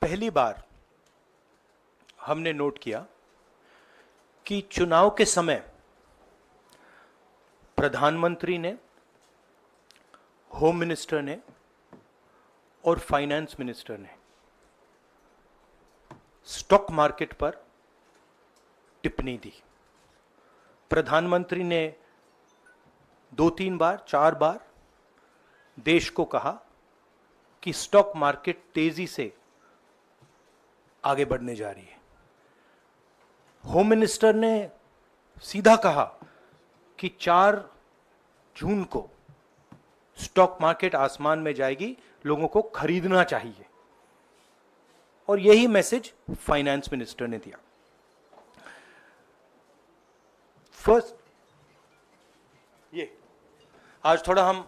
पहली बार हमने नोट किया कि चुनाव के समय प्रधानमंत्री ने, होम मिनिस्टर ने और फाइनेंस मिनिस्टर ने स्टॉक मार्केट पर टिप्पणी दी। प्रधानमंत्री ने 2-3 बार 4 बार देश को कहा कि स्टॉक मार्केट तेजी से आगे बढ़ने जा रही है। होम मिनिस्टर ने सीधा कहा कि 4 जून को स्टॉक मार्केट आसमान में जाएगी, लोगों को खरीदना चाहिए। और यही मैसेज फाइनेंस मिनिस्टर ने दिया। फर्स्ट, ये आज थोड़ा हम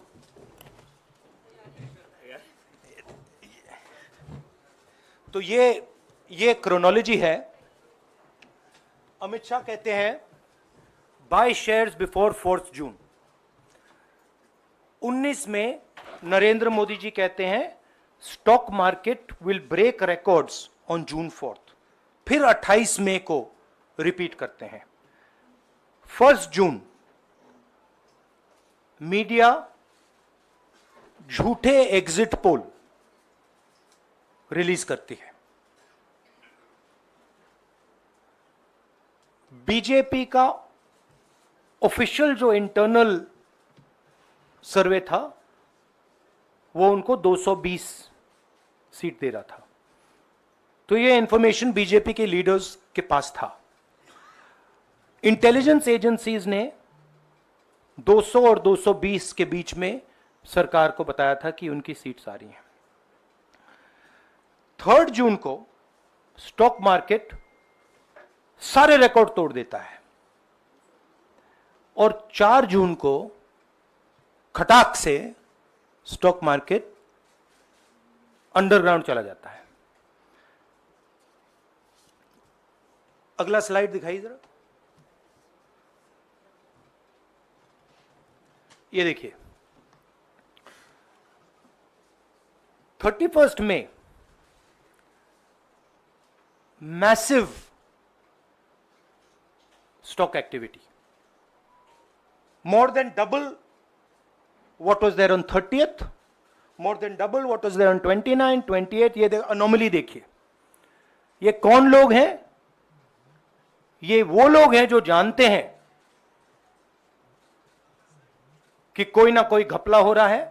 तो ये क्रोनोलॉजी है। अमित शाह कहते हैं बाय शेयर्स बिफोर 4 जून। 19 में नरेंद्र मोदी जी कहते हैं stock market will break records on June 4। फिर 28 मई को रिपीट करते हैं। 1 जून मीडिया झूठे एग्जिट पोल रिलीज करती है। बीजेपी का ऑफिशियल जो इंटरनल सर्वे था वो उनको 220 सीट दे रहा था। तो ये इंफॉर्मेशन बीजेपी के लीडर्स के पास था। इंटेलिजेंस एजेंसीज ने 200 और 220 के बीच में सरकार को बताया था कि उनकी सीट्स आ रही हैं। 3 जून को स्टॉक मार्केट सारे रिकॉर्ड तोड़ देता है और 4 जून को खटाक से स्टॉक मार्केट अंडरग्राउंड चला जाता है। अगला स्लाइड दिखाइए जरा। ये देखिए 31 मई massive stock activity, more than double what was there on 30th, more than double what was there on 29, 28। ये अनोमली देखिए। ये कौन लोग हैं? ये वो लोग हैं जो जानते हैं कि कोई ना कोई घपला हो रहा है।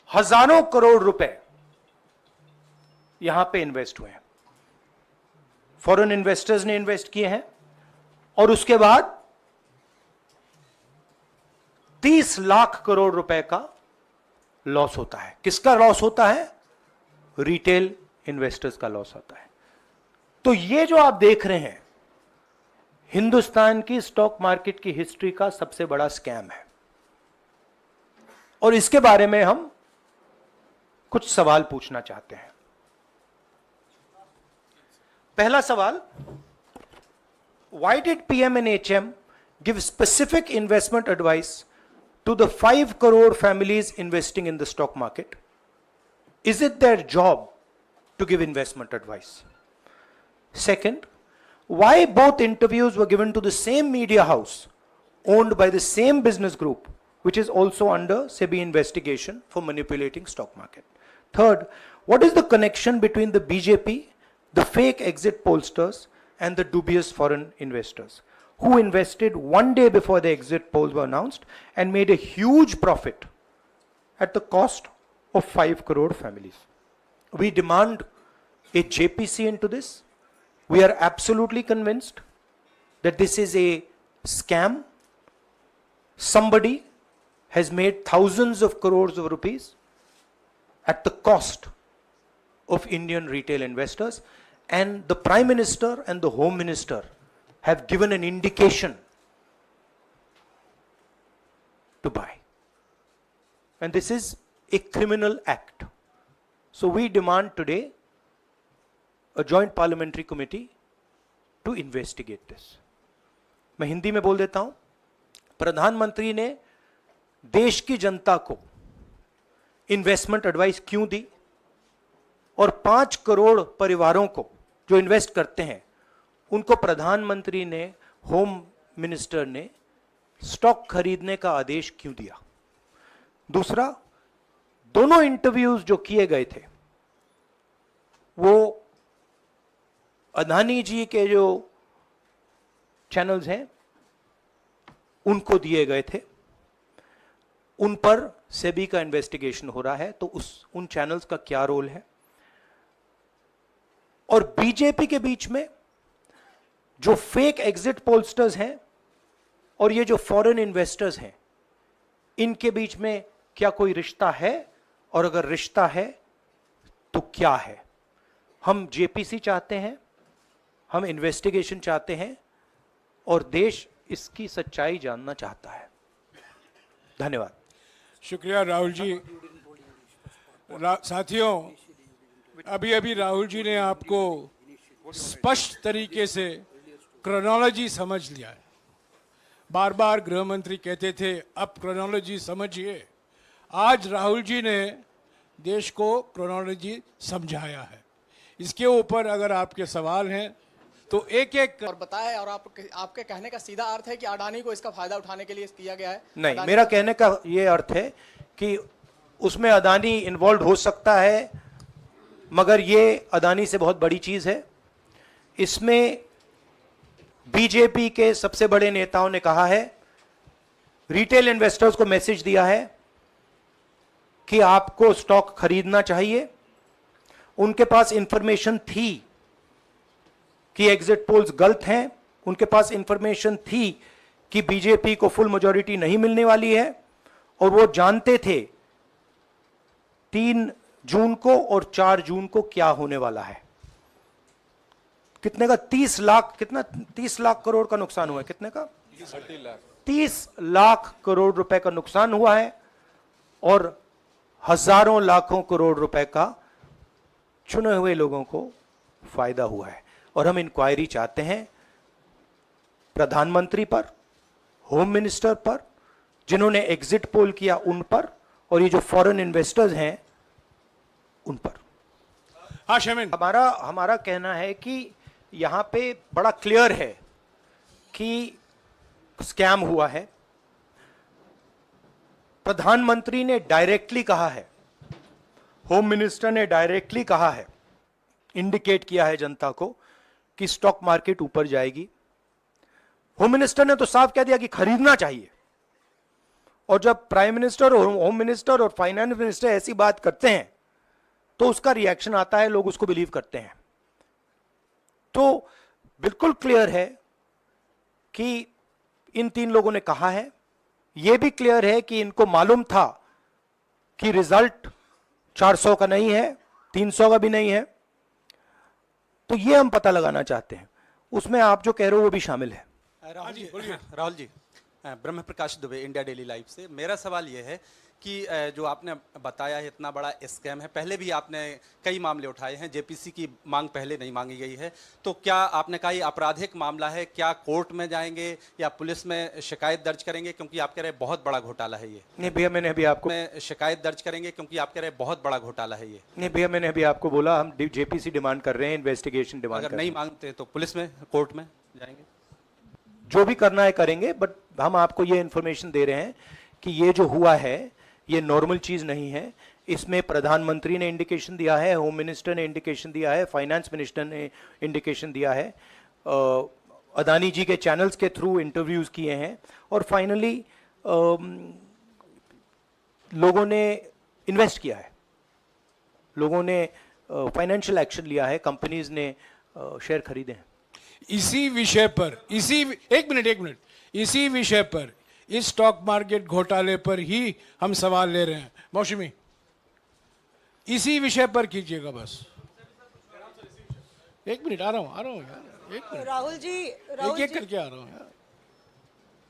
हजारों करोड़ रुपए यहां पे इन्वेस्ट हुए हैं, फॉरेन इन्वेस्टर्स ने इन्वेस्ट किए हैं। और उसके बाद 30 लाख करोड़ रुपए का लॉस होता है। किसका लॉस होता है? रिटेल इन्वेस्टर्स का लॉस होता है। तो ये जो आप देख रहे हैं हिंदुस्तान की स्टॉक मार्केट की हिस्ट्री का सबसे बड़ा स्कैम है। और इसके बारे में हम कुछ सवाल पूछना चाहते हैं। पहला सवाल, why did PM and HM give specific investment advice to the 5 crore families investing in the stock market? Is it their job to give investment advice? Second, why both interviews were given to the same media house owned by the same business group, which is also under SEBI investigation for manipulating stock market? Third, what is the connection between the BJP, the fake exit pollsters, and the dubious foreign investors who invested 1 day before the exit polls were announced and made a huge profit at the cost of 5 crore families? We demand a JPC into this. We are absolutely convinced that this is a scam. Somebody has made thousands of crores of rupees at the cost of Indian retail investors, and the Prime Minister and the Home Minister have given an indication to buy. And this is a criminal act. So we demand today a joint parliamentary committee to investigate this. मैं हिंदी में बोल देता हूं। प्रधानमंत्री ने देश की जनता को इन्वेस्टमेंट एडवाइस क्यों दी? और 5 करोड़ परिवारों को जो इन्वेस्ट करते हैं उनको प्रधानमंत्री ने, होम मिनिस्टर ने स्टॉक खरीदने का आदेश क्यों दिया? दूसरा, दोनों इंटरव्यूज जो किए गए थे वो अदानी जी के जो चैनल्स हैं उनको दिए गए थे, उन पर सेबी का इन्वेस्टिगेशन हो रहा है, तो उन चैनल्स का क्या रोल है? और बीजेपी के बीच में जो फेक एग्जिट पोलस्टर्स हैं और ये जो फॉरेन इन्वेस्टर्स हैं, इनके बीच में क्या कोई रिश्ता है? और अगर रिश्ता है तो क्या है? हम जेपीसी चाहते हैं, हम इन्वेस्टिगेशन चाहते हैं और देश इसकी सच्चाई जानना चाहता है। धन्यवाद। शुक्रिया राहुल जी। साथियों, अभी अभी राहुल जी ने आपको स्पष्ट तरीके से क्रोनोलॉजी समझ लिया है। बार बार गृह मंत्री कहते थे अब क्रोनोलॉजी समझिए। आज राहुल जी ने देश को क्रोनोलॉजी समझाया है। इसके ऊपर अगर आपके सवाल हैं तो एक एक और बताया, और आपके कहने का सीधा अर्थ है कि अडानी को इसका फायदा उठाने के लिए किया गया है? नहीं, मेरा कहने का यह अर्थ है कि उसमें अदानी इन्वॉल्व हो सकता है, मगर ये अदानी से बहुत बड़ी चीज है। इसमें बीजेपी के सबसे बड़े नेताओं ने कहा है, रिटेल इन्वेस्टर्स को मैसेज दिया है कि आपको स्टॉक खरीदना चाहिए। उनके पास इंफॉर्मेशन थी कि एग्जिट पोल्स गलत हैं, उनके पास इंफॉर्मेशन थी कि बीजेपी को फुल मेजॉरिटी नहीं मिलने वाली है, और वो जानते थे 3 जून को और 4 जून को क्या होने वाला है। कितने का? 30 लाख, कितना? 30 लाख करोड़ का नुकसान हुआ है। कितने का? 30 लाख करोड़ रुपए का नुकसान हुआ है और हजारों लाखों करोड़ रुपए का चुने हुए लोगों को फायदा हुआ है। और हम इंक्वायरी चाहते हैं प्रधानमंत्री पर, होम मिनिस्टर पर, जिन्होंने एग्जिट पोल किया उन पर, और ये जो फॉरेन इन्वेस्टर्स हैं उन पर। हाँ शमीन, हमारा कहना है कि यहां पे बड़ा क्लियर है कि स्कैम हुआ है। प्रधानमंत्री ने डायरेक्टली कहा है, होम मिनिस्टर ने डायरेक्टली कहा है, इंडिकेट किया है जनता को कि स्टॉक मार्केट ऊपर जाएगी। होम मिनिस्टर ने तो साफ कह दिया कि खरीदना चाहिए, और जब प्राइम मिनिस्टर और होम मिनिस्टर और फाइनेंस मिनिस्टर ऐसी बात करते हैं तो उसका रिएक्शन आता है, लोग उसको बिलीव करते हैं। तो बिल्कुल क्लियर है कि इन 3 लोगों ने कहा है। यह भी क्लियर है कि इनको मालूम था कि रिजल्ट 400 का नहीं है, 300 का भी नहीं है। तो ये हम पता लगाना चाहते हैं, उसमें आप जो कह रहे हो वो भी शामिल है। राहुल जी, ब्रह्म प्रकाश दुबे, इंडिया डेली लाइफ से। मेरा सवाल ये है कि जो आपने बताया है इतना बड़ा स्कैम है, पहले भी आपने कई मामले उठाए हैं, जेपीसी की मांग पहले नहीं मांगी गई है, तो क्या आपने कहा ये आपराधिक मामला है, क्या कोर्ट में जाएंगे या पुलिस में शिकायत दर्ज करेंगे? क्योंकि आप कह रहे हैं बहुत बड़ा घोटाला है ये। नहीं भैया, मैंने अभी आपको शिकायत दर्ज करेंगे क्योंकि आप कह रहे हैं बहुत बड़ा घोटाला है ये। नहीं भैया, मैंने अभी आपको बोला हम जेपीसी डिमांड कर रहे हैं, इन्वेस्टिगेशन डिमांड। अगर नहीं मांगते तो पुलिस में, कोर्ट में जाएंगे? जो भी करना है करेंगे, बट हम आपको ये इंफॉर्मेशन दे रहे हैं कि ये जो हुआ है ये नॉर्मल चीज नहीं है। इसमें प्रधानमंत्री ने इंडिकेशन दिया है, होम मिनिस्टर ने इंडिकेशन दिया है, फाइनेंस मिनिस्टर ने इंडिकेशन दिया है, अदानी जी के चैनल्स के थ्रू इंटरव्यूज किए हैं, और फाइनली लोगों ने इन्वेस्ट किया है, लोगों ने फाइनेंशियल एक्शन लिया है, कंपनीज ने शेयर खरीदे हैं। इसी विषय पर, एक मिनट, इसी विषय पर, इस स्टॉक मार्केट घोटाले पर ही हम सवाल ले रहे हैं। मौसमी, इसी विषय पर कीजिएगा बस। एक मिनट, आ रहा हूं यार, एक मिनट। राहुल जी, एक करके आ रहा हूं यार।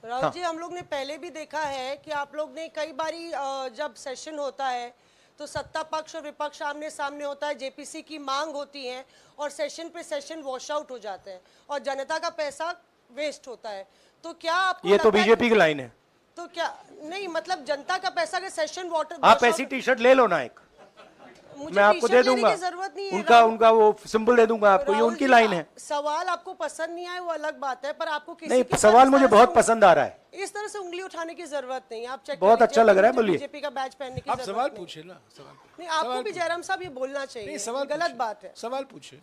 राहुल जी, हम लोग ने पहले भी देखा है कि आप लोग ने कई बारी जब सेशन होता है तो सत्ता पक्ष और विपक्ष आमने सामने होता है, जेपीसी की मांग होती है और सेशन पे सेशन वॉश आउट हो जाते हैं और जनता का पैसा वेस्ट होता है। तो क्या आपको ये तो बीजेपी की लाइन है। तो क्या नहीं, मतलब जनता का पैसा के सेशन वाटर, आप ऐसी टी शर्ट ले लो ना एक। मुझे मैं आपको टी-शर्ट दे लेने दूंगा, की जरूरत नहीं है, उनका राहुल। उनका वो सिंबल दे दूंगा आपको, ये राहुल उनकी जी, लाइन है। सवाल आपको पसंद नहीं आए वो अलग बात है, पर आपको किसी नहीं, के सवाल साथ इस मुझे तरह बहुत से पसंद आ रहा है। इस तरह से उंगली उठाने की जरूरत नहीं है। आप चेक बहुत अच्छा लग रहा है, बोलिए। बीजेपी का बैच पहनने की आप जरूरत सवाल नहीं। पूछे ना, सवाल नहीं, आपको सवाल भी जयराम साहब ये बोलना चाहिए, नहीं, सवाल गलत पूछिए। बात है। सवाल पूछे।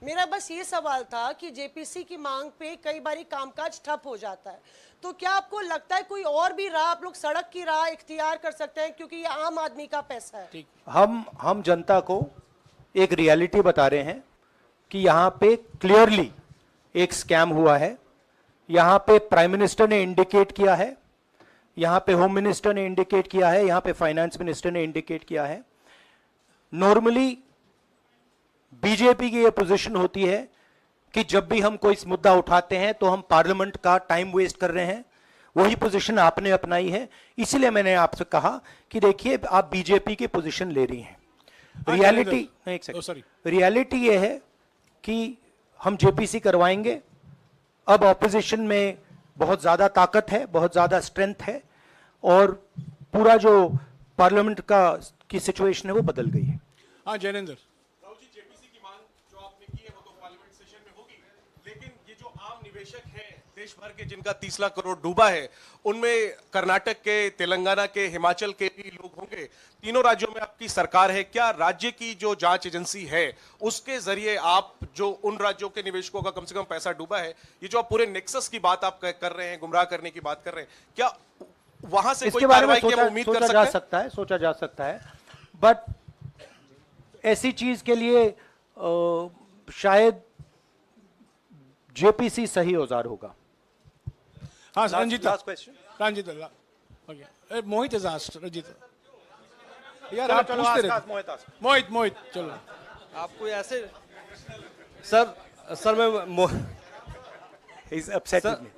मेरा बस ये सवाल था कि जेपीसी की मांग पे कई बारी कामकाज ठप हो जाता है, तो क्या आपको लगता है कोई और भी राह आप लोग सड़क की राह इख्तियार कर सकते हैं, क्योंकि ये आम आदमी का पैसा है। हम जनता को एक रियलिटी बता रहे हैं कि यहाँ पे क्लियरली एक स्कैम हुआ है। यहाँ पे प्राइम मिनिस्टर ने इंडिकेट किया है, यहाँ पे होम मिनिस्टर ने इंडिकेट किया है, यहाँ पे फाइनेंस मिनिस्टर ने इंडिकेट किया है। नॉर्मली बीजेपी की ये पोजीशन होती है कि जब भी हम कोई मुद्दा उठाते हैं तो हम पार्लियामेंट का टाइम वेस्ट कर रहे हैं। वही पोजीशन आपने अपनाई है, इसीलिए मैंने आपसे कहा कि देखिए आप बीजेपी की पोजीशन ले रही हैं। रियलिटी एक सेकंड, रियलिटी ये है कि हम जेपीसी करवाएंगे। अब ऑपोजिशन में बहुत ज्यादा ताकत है, बहुत ज्यादा स्ट्रेंथ है, और पूरा जो पार्लियामेंट की सिचुएशन है वो बदल गई है। हाँ जैनेंद्र, राहुल जी, जेपीसी की मांग जो आपने की है वो तो पार्लियामेंट सेशन में होगी, लेकिन ये जो आम निवेशक हैं देश भर के जिनका 30 लाख करोड़ डूबा है, उनमें कर्नाटक के, तेलंगाना के, हिमाचल के भी लोग होंगे। तीनों राज्यों में आपकी सरकार है, क्या राज्य की जो जांच एजेंसी है उसके जरिए आप जो उन राज्यों के निवेशकों का कम से कम पैसा डूबा है, ये जो आप पूरे नेक्सस की बात आप कर रहे हैं, गुमराह करने की बात कर रहे हैं, क्या वहां से कोई इसके बारे में कार्रवाई की हम उम्मीद कर सोचा सकते जा हैं? सकता है, सोचा जा सकता है, बट ऐसी चीज के लिए शायद जेपीसी सही औजार होगा। हाँ Ranjita, last question. Ranjita, okay, Mohit is asked, Ranjita यार आप पूछते रहे। मोहित चलो। आपको ऐसे सर मैं He's upset with me.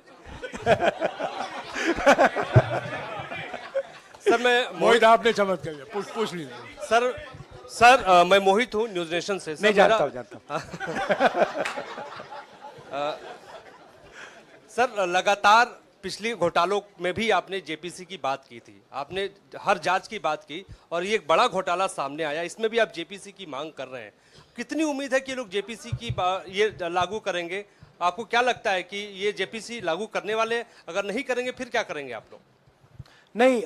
Sir मैं मोहित आपने चमत्कार किया, पूछ लीजिए। सर मैं मोहित हूँ न्यूज नेशन से। सर, नहीं जानता हूँ। सर लगातार पिछली घोटालों में भी आपने जेपीसी की बात की थी, आपने हर जांच की बात की, और ये एक बड़ा घोटाला सामने आया, इसमें भी आप जेपीसी की मांग कर रहे हैं। कितनी उम्मीद है कि लोग जेपीसी की ये लागू करेंगे? आपको क्या लगता है कि ये जेपीसी लागू करने वाले अगर नहीं करेंगे फिर क्या करेंगे आप लोग? नहीं,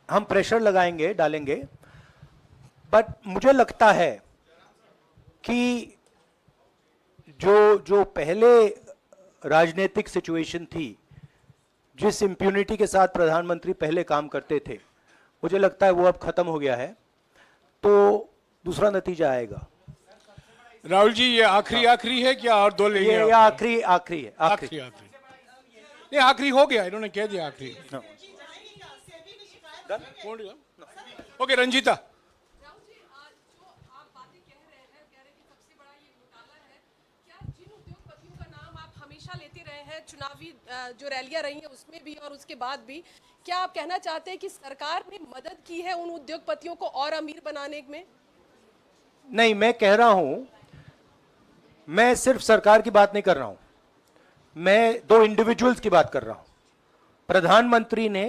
हम प्रेशर लगाएंगे, डालेंगे, बट मुझे लगता है कि जो पहले राजनीतिक सिचुएशन थी, जिस इम्प्यूनिटी के साथ प्रधानमंत्री पहले काम करते थे, मुझे लगता है वो अब खत्म हो गया है, तो दूसरा नतीजा आएगा। राहुल जी, ये आखिरी है क्या और दो लेंगे? ये आखिरी है, आखिरी। नहीं, आखिरी हो गया, इन्होंने कह दिया आखिरी। ओके रंजीता। राहुल जी, आज जो आप बातें कह रहे हैं कि सबसे बड़ा ये घोटाला है, क्या जिन उद्योगपतियों का नाम आप हमेशा लेते रहे हैं, चुनावी जो रैलियां रही हैं उसमें भी और उसके बाद भी, क्या आप कहना चाहते हैं कि सरकार ने मदद की है उन उद्योगपतियों को और अमीर बनाने में? नहीं, मैं कह रहा हूं, मैं सिर्फ सरकार की बात नहीं कर रहा हूं, मैं दो इंडिविजुअल्स की बात कर रहा हूं। प्रधानमंत्री ने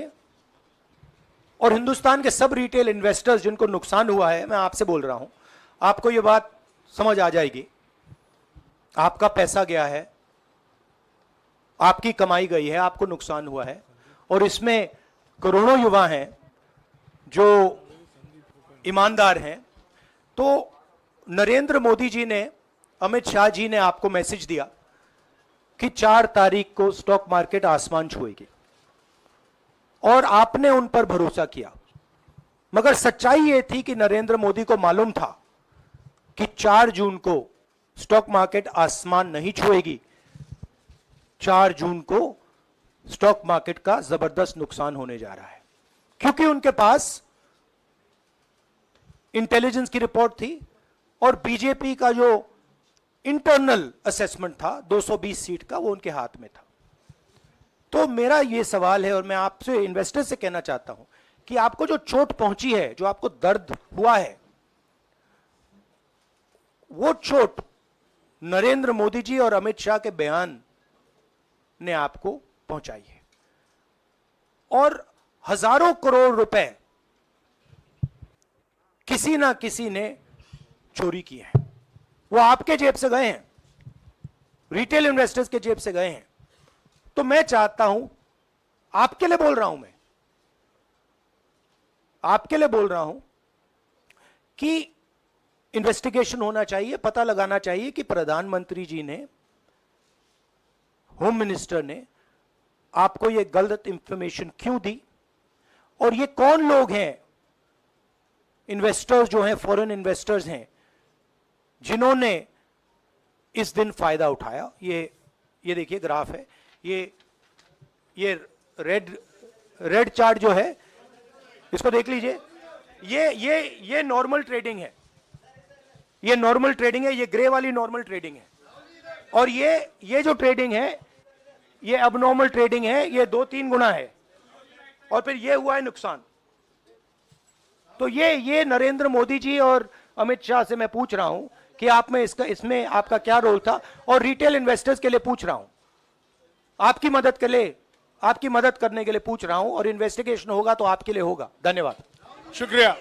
और हिंदुस्तान के सब रिटेल इन्वेस्टर्स जिनको नुकसान हुआ है, मैं आपसे बोल रहा हूं, आपको यह बात समझ आ जाएगी। आपका पैसा गया है, आपकी कमाई गई है, आपको नुकसान हुआ है, और इसमें करोड़ों युवा हैं जो ईमानदार हैं। तो नरेंद्र मोदी जी ने, अमित शाह जी ने आपको मैसेज दिया कि 4 तारीख को स्टॉक मार्केट आसमान छुएगी, और आपने उन पर भरोसा किया। मगर सच्चाई यह थी कि नरेंद्र मोदी को मालूम था कि 4 जून को स्टॉक मार्केट आसमान नहीं छुएगी। 4 जून को स्टॉक मार्केट का जबरदस्त नुकसान होने जा रहा है, क्योंकि उनके पास इंटेलिजेंस की रिपोर्ट थी और बीजेपी का जो इंटरनल असेसमेंट था 220 सीट का, वो उनके हाथ में था। तो मेरा ये सवाल है, और मैं आपसे इन्वेस्टर से कहना चाहता हूं कि आपको जो चोट पहुंची है, जो आपको दर्द हुआ है, वो चोट नरेंद्र मोदी जी और अमित शाह के बयान ने आपको पहुंचाई है। और हजारों करोड़ रुपए किसी ना किसी ने चोरी की है। वो आपके जेब से गए हैं, रिटेल इन्वेस्टर्स के जेब से गए हैं। तो मैं चाहता हूं, आपके लिए बोल रहा हूं, मैं आपके लिए बोल रहा हूं कि इन्वेस्टिगेशन होना चाहिए, पता लगाना चाहिए कि प्रधानमंत्री जी ने, होम मिनिस्टर ने आपको यह गलत इंफॉर्मेशन क्यों दी, और ये कौन लोग हैं, इन्वेस्टर्स जो हैं, फॉरेन इन्वेस्टर्स हैं, जिन्होंने इस दिन फायदा उठाया। ये देखिए ग्राफ है, ये रेड चार्ट जो है, इसको देख लीजिए। ये नॉर्मल ट्रेडिंग है, ये नॉर्मल ट्रेडिंग है, ये ग्रे वाली नॉर्मल ट्रेडिंग है, और ये जो ट्रेडिंग है ये अबनॉर्मल ट्रेडिंग है, ये 2-3 गुना है, और फिर ये हुआ है नुकसान। तो ये नरेंद्र मोदी जी और अमित शाह से मैं पूछ रहा हूं कि आप में इसमें आपका क्या रोल था, और रिटेल इन्वेस्टर्स के लिए पूछ रहा हूं, आपकी मदद के लिए, आपकी मदद करने के लिए पूछ रहा हूं, और इन्वेस्टिगेशन होगा तो आपके लिए होगा। धन्यवाद। शुक्रिया।